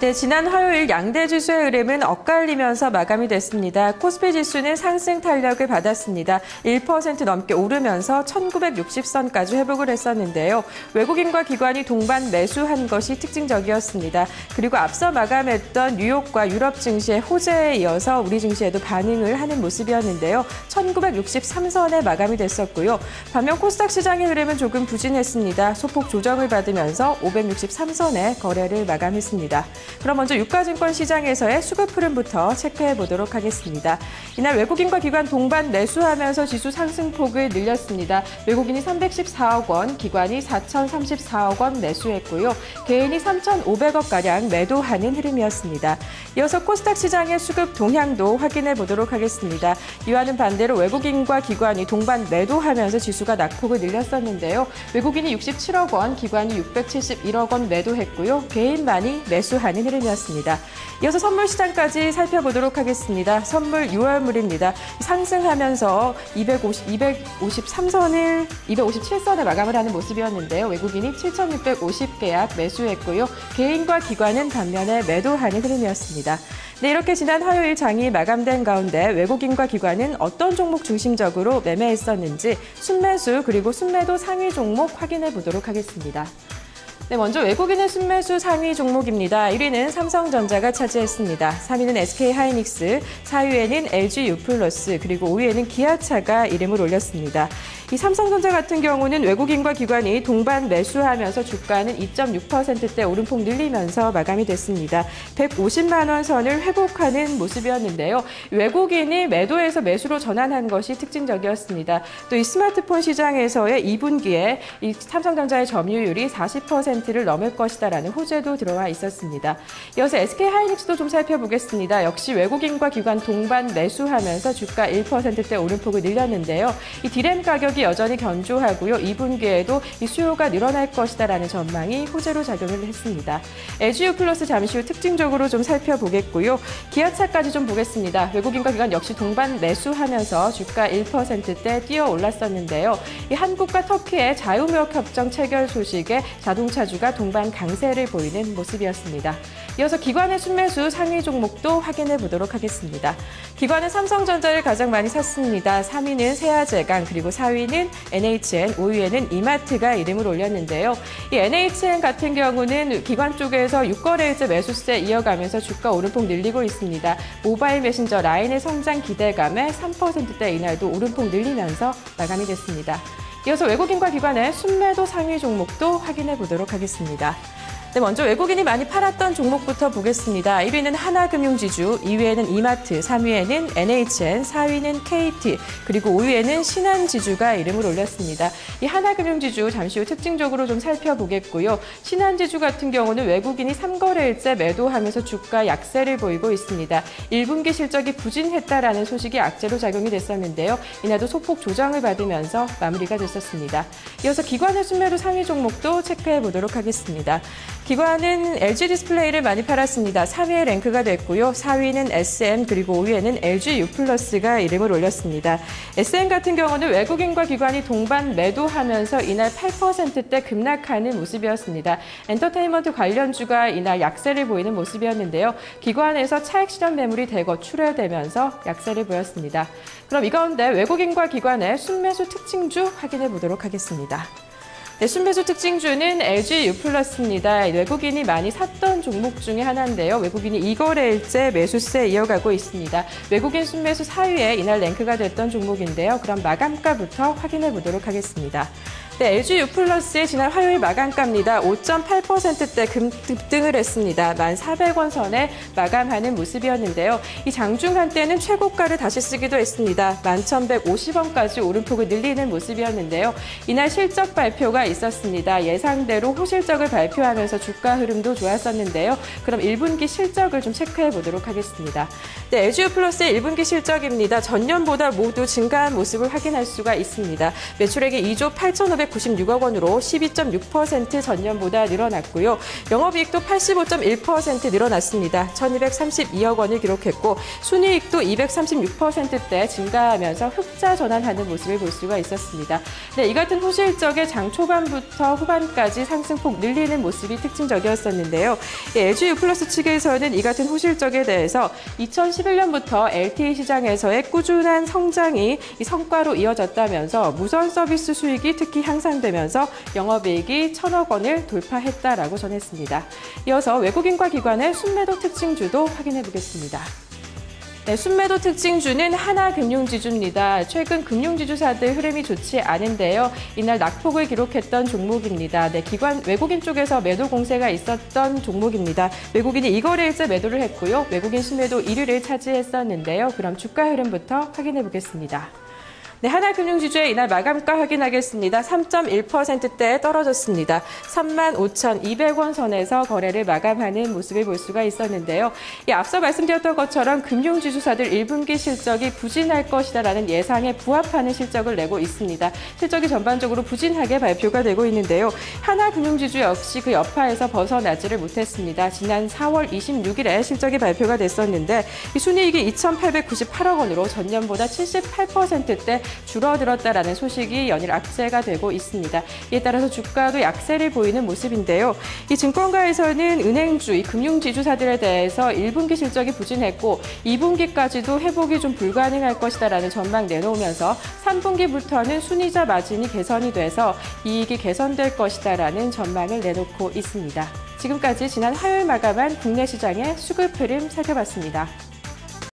네, 지난 화요일 양대 지수의 흐름은 엇갈리면서 마감이 됐습니다. 코스피 지수는 상승 탄력을 받았습니다. 1% 넘게 오르면서 1960선까지 회복을 했었는데요. 외국인과 기관이 동반 매수한 것이 특징적이었습니다. 그리고 앞서 마감했던 뉴욕과 유럽 증시의 호재에 이어서 우리 증시에도 반응을 하는 모습이었는데요. 1963선에 마감이 됐었고요. 반면 코스닥 시장의 흐름은 조금 부진했습니다. 소폭 조정을 받으면서 563선에 거래를 마감했습니다. 그럼 먼저 유가증권 시장에서의 수급 흐름부터 체크해 보도록 하겠습니다. 이날 외국인과 기관 동반 매수하면서 지수 상승폭을 늘렸습니다. 외국인이 314억 원, 기관이 4,034억 원 매수했고요. 개인이 3,500억가량 매도하는 흐름이었습니다. 이어서 코스닥 시장의 수급 동향도 확인해 보도록 하겠습니다. 이와는 반대로 외국인과 기관이 동반 매도하면서 지수가 낙폭을 늘렸었는데요. 외국인이 67억 원, 기관이 671억 원 매도했고요. 개인만이 매수하는 흐름이었습니다. 이어서 선물 시장까지 살펴보도록 하겠습니다. 선물 6월물입니다. 상승하면서 257선에 마감을 하는 모습이었는데요. 외국인이 7,650계약 매수했고요. 개인과 기관은 반면에 매도하는 흐름이었습니다. 네, 이렇게 지난 화요일 장이 마감된 가운데 외국인과 기관은 어떤 종목 중심적으로 매매했었는지 순매수 그리고 순매도 상위 종목 확인해 보도록 하겠습니다. 네, 먼저 외국인의 순매수 상위 종목입니다. 1위는 삼성전자가 차지했습니다. 3위는 SK하이닉스, 4위에는 LG유플러스, 그리고 5위에는 기아차가 이름을 올렸습니다. 이 삼성전자 같은 경우는 외국인과 기관이 동반 매수하면서 주가는 2.6%대 오름폭 늘리면서 마감이 됐습니다. 150만 원 선을 회복하는 모습이었는데요. 외국인이 매도에서 매수로 전환한 것이 특징적이었습니다. 또 이 스마트폰 시장에서의 2분기에 이 삼성전자의 점유율이 40%를 넘을 것이다라는 호재도 들어와 있었습니다. 이어서 SK하이닉스도 좀 살펴보겠습니다. 역시 외국인과 기관 동반 매수하면서 주가 1%대 오름폭을 늘렸는데요. 이 디램 가격이 여전히 견조하고요. 2분기에도 이 수요가 늘어날 것이다라는 전망이 호재로 작용을 했습니다. LG유플러스 잠시 후 특징적으로 좀 살펴보겠고요. 기아차까지 좀 보겠습니다. 외국인과 기관 역시 동반 매수하면서 주가 1%대 뛰어 올랐었는데요. 이 한국과 터키의 자유무역 협정 체결 소식에 자동차주가 동반 강세를 보이는 모습이었습니다. 이어서 기관의 순매수 상위 종목도 확인해 보도록 하겠습니다. 기관은 삼성전자를 가장 많이 샀습니다. 3위는 세아제강, 그리고 4위는 NHN, 5위에는 이마트가 이름을 올렸는데요. 이 NHN 같은 경우는 기관 쪽에서 6거래일째 매수세 이어가면서 주가 오름폭 늘리고 있습니다. 모바일 메신저 라인의 성장 기대감에 3%대 이날도 오름폭 늘리면서 마감이 됐습니다. 이어서 외국인과 기관의 순매도 상위 종목도 확인해 보도록 하겠습니다. 네, 먼저 외국인이 많이 팔았던 종목부터 보겠습니다. 1위는 하나금융지주, 2위에는 이마트, 3위에는 NHN, 4위는 KT, 그리고 5위에는 신한지주가 이름을 올렸습니다. 이 하나금융지주 잠시 후 특징적으로 좀 살펴보겠고요. 신한지주 같은 경우는 외국인이 3거래일째 매도하면서 주가 약세를 보이고 있습니다. 1분기 실적이 부진했다라는 소식이 악재로 작용이 됐었는데요. 이날도 소폭 조정을 받으면서 마무리가 됐었습니다. 이어서 기관의 순매도 상위 종목도 체크해 보도록 하겠습니다. 기관은 LG디스플레이를 많이 팔았습니다. 3위에 랭크가 됐고요. 4위는 SM, 그리고 5위에는 LG유플러스가 이름을 올렸습니다. SM 같은 경우는 외국인과 기관이 동반 매도하면서 이날 8%대 급락하는 모습이었습니다. 엔터테인먼트 관련주가 이날 약세를 보이는 모습이었는데요. 기관에서 차익 실현 매물이 대거 출회되면서 약세를 보였습니다. 그럼 이 가운데 외국인과 기관의 순매수 특징주 확인해 보도록 하겠습니다. 네, 순매수 특징주는 LG유플러스입니다. 외국인이 많이 샀던 종목 중에 하나인데요. 외국인이 2거래일째 매수세 이어가고 있습니다. 외국인 순매수 4위에 이날 랭크가 됐던 종목인데요. 그럼 마감가부터 확인해 보도록 하겠습니다. 네, LG유플러스의 지난 화요일 마감가입니다. 5.8%대 급등을 했습니다. 1,400원 선에 마감하는 모습이었는데요. 이 장중 한때는 최고가를 다시 쓰기도 했습니다. 11,150원까지 오름폭을 늘리는 모습이었는데요. 이날 실적 발표가 있었습니다. 예상대로 호실적을 발표하면서 주가 흐름도 좋았었는데요. 그럼 1분기 실적을 좀 체크해 보도록 하겠습니다. 네, LG유플러스의 1분기 실적입니다. 전년보다 모두 증가한 모습을 확인할 수가 있습니다. 매출액이 2조 8,500 1,596억 원으로 12.6% 전년보다 늘어났고요. 영업이익도 85.1% 늘어났습니다. 1,232억 원을 기록했고 순이익도 236%대 증가하면서 흑자 전환하는 모습을 볼 수가 있었습니다. 네, 이 같은 호실적의 장 초반부터 후반까지 상승폭 늘리는 모습이 특징적이었었는데요. LG유플러스 측에서는 이 같은 호실적에 대해서 2011년부터 LTE 시장에서의 꾸준한 성장이 이 성과로 이어졌다면서 무선 서비스 수익이 특히 향상되면서 영업이익이 1,000억 원을 돌파했다라고 전했습니다. 이어서 외국인과 기관의 순매도 특징주도 확인해 보겠습니다. 네, 순매도 특징주는 하나금융지주입니다. 최근 금융지주사들 흐름이 좋지 않은데요. 이날 낙폭을 기록했던 종목입니다. 네, 외국인 쪽에서 매도 공세가 있었던 종목입니다. 외국인이 이 거래일째 매도를 했고요. 외국인 순매도 1위를 차지했었는데요. 그럼 주가 흐름부터 확인해 보겠습니다. 네, 하나금융지주의 이날 마감가 확인하겠습니다. 3.1%대 떨어졌습니다. 35,200원 선에서 거래를 마감하는 모습을 볼 수가 있었는데요. 앞서 말씀드렸던 것처럼 금융지주사들 1분기 실적이 부진할 것이다라는 예상에 부합하는 실적을 내고 있습니다. 실적이 전반적으로 부진하게 발표가 되고 있는데요. 하나금융지주 역시 그 여파에서 벗어나지를 못했습니다. 지난 4월 26일에 실적이 발표가 됐었는데 이 순이익이 2,898억 원으로 전년보다 78%대 줄어들었다라는 소식이 연일 악재가 되고 있습니다. 이에 따라서 주가도 약세를 보이는 모습인데요. 이 증권가에서는 은행주, 이 금융지주사들에 대해서 1분기 실적이 부진했고 2분기까지도 회복이 좀 불가능할 것이다라는 전망 내놓으면서 3분기부터는 순이자 마진이 개선이 돼서 이익이 개선될 것이다라는 전망을 내놓고 있습니다. 지금까지 지난 화요일 마감한 국내 시장의 수급 흐름 살펴봤습니다.